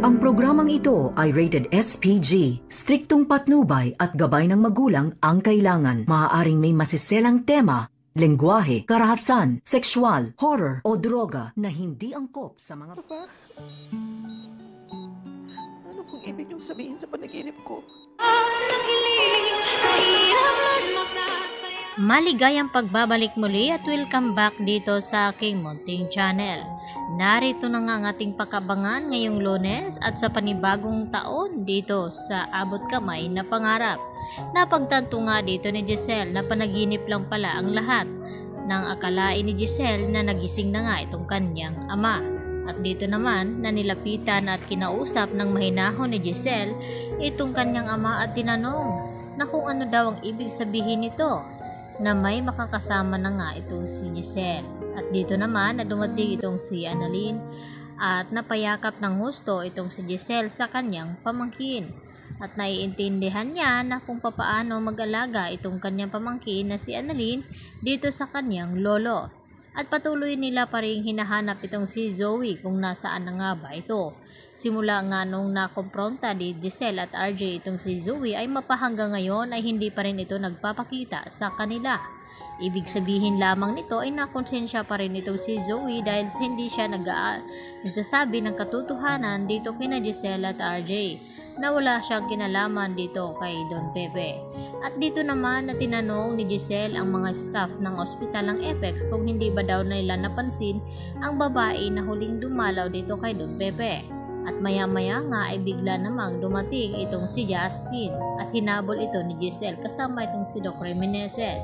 Ang programang ito ay rated SPG. Striktong patnubay at gabay ng magulang ang kailangan. Maaaring may masiselang tema, lengguwahe, karahasan, sexual, horror o droga na hindi angkop sa mga... Papa, ano pong ibig niyong sabihin sa panaginip ko? Maligayang pagbabalik muli at welcome back dito sa aking munting channel. Narito na nga ang ating pakabangan ngayong Lunes at sa panibagong taon dito sa Abot Kamay na Pangarap. Napagtanto nga dito ni Giselle na panaginip lang pala ang lahat ng akalain ni Giselle na nagising na nga itong kanyang ama. At dito naman na nilapitan at kinausap ng mahinahon ni Giselle itong kanyang ama at tinanong na kung ano daw ang ibig sabihin nito na may makakasama na nga itong si Giselle. At dito naman na dumating itong si Annalyn at napayakap ng husto itong si Giselle sa kanyang pamangkin. At naiintindihan niya na kung papaano mag-alaga itong kanyang pamangkin na si Annalyn dito sa kanyang lolo. At patuloy nila pa rin hinahanap itong si Zoe kung nasaan na nga ba ito. Simula nga nung nakompronta ni Giselle at RJ itong si Zoe ay mapahanggang ngayon ay hindi pa rin ito nagpapakita sa kanila. Ibig sabihin lamang nito ay nakonsensya pa rin itong si Zoe dahil hindi siya nagsasabi ng katotohanan dito kina Giselle at RJ na wala siyang kinalaman dito kay Don Pepe. At dito naman na tinanong ni Giselle ang mga staff ng ospital ng Apex kung hindi ba daw nila napansin ang babae na huling dumalaw dito kay Don Pepe. At maya-maya nga ay bigla namang dumating itong si Justin at hinabol ito ni Giselle kasama itong si Doc Remeneses.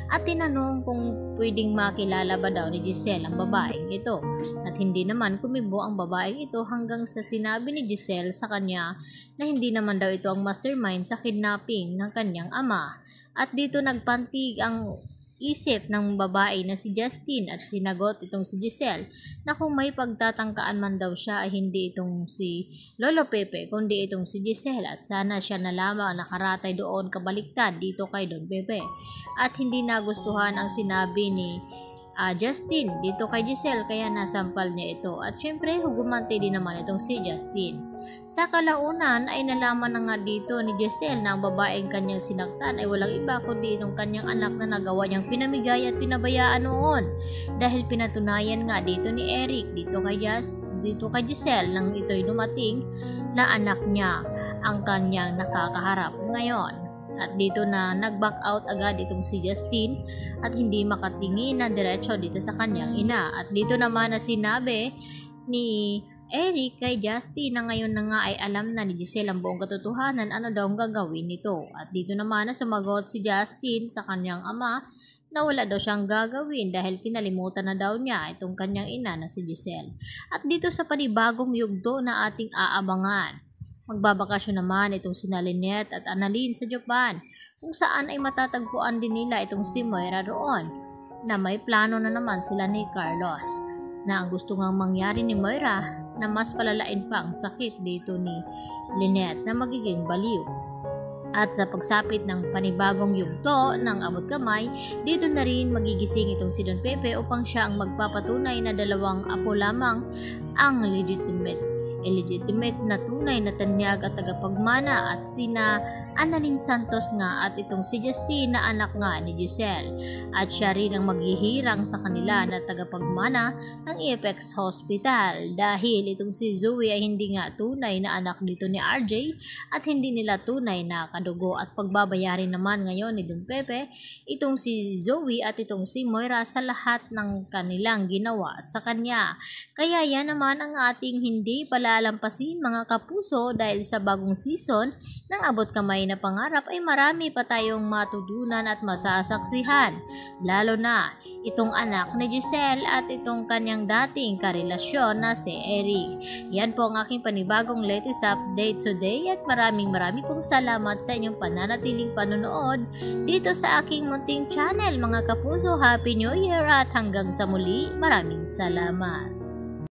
At tinanong kung pwedeng makilala ba daw ni Giselle ang babaeng ito. At hindi naman kumibo ang babaeng ito hanggang sa sinabi ni Giselle sa kanya na hindi naman daw ito ang mastermind sa kidnapping ng kanyang ama. At dito nagpantig ang isip ng babae na si Justin at sinagot itong si Giselle na kung may pagtatangkaan man daw siya ay hindi itong si Lolo Pepe kundi itong si Giselle at sana siya na lamang nakaratay doon kabaliktad dito kay Don Pepe. At hindi nagustuhan ang sinabi ni Justin dito kay Giselle kaya nasampal niya ito at syempre hugumante din naman itong si Justin. Sa kalaunan ay nalaman na nga dito ni Giselle na ang babaeng kanyang sinaktan ay walang iba kundi itong kanyang anak na nagawa niyang pinamigay at pinabayaan noon dahil pinatunayan nga dito ni Eric dito kay Giselle nang ito'y dumating na anak niya ang kanyang nakakaharap ngayon. At dito na nag-back out agad itong si Justin at hindi makatingin na diretso dito sa kanyang ina. At dito naman na sinabi ni Eric kay Justin na ngayon na nga ay alam na ni Giselle ang buong katotohanan ano daw ang gagawin nito. At dito naman na sumagot si Justin sa kanyang ama na wala daw siyang gagawin dahil kinalimutan na daw niya itong kanyang ina na si Giselle. At dito sa panibagong yugto na ating aabangan, magbabakasyon naman itong sina Lynette at Annalyn sa Japan kung saan ay matatagpuan din nila itong si Moira roon na may plano na naman sila ni Carlos na ang gusto ngang mangyari ni Moira na mas palalain pa ang sakit dito ni Lynette na magiging baliw. At sa pagsapit ng panibagong yugto ng Abot Kamay, dito na rin magigising itong si Don Pepe upang siya ang magpapatunay na dalawang apo lamang ang illegitimate na tunay na tanyag at tagapagmana at sina Annalyn Santos nga at itong si Justin na anak nga ni Giselle at siya rin ang maghihirang sa kanila na tagapagmana ng Apex Hospital dahil itong si Zoe ay hindi nga tunay na anak dito ni RJ at hindi nila tunay na kadugo at pagbabayarin naman ngayon ni Don Pepe itong si Zoe at itong si Moira sa lahat ng kanilang ginawa sa kanya. Kaya yan naman ang ating hindi palalampasin mga kapuso dahil sa bagong season ng Abot Kamay na Pangarap ay marami pa tayong matutunan at masasaksihan. Lalo na itong anak ni Giselle at itong kanyang dating karelasyon na si Eric. Yan po ang aking panibagong latest update today at maraming pong salamat sa inyong pananatiling panonood dito sa aking munting channel mga kapuso. Happy New Year at hanggang sa muli, maraming salamat.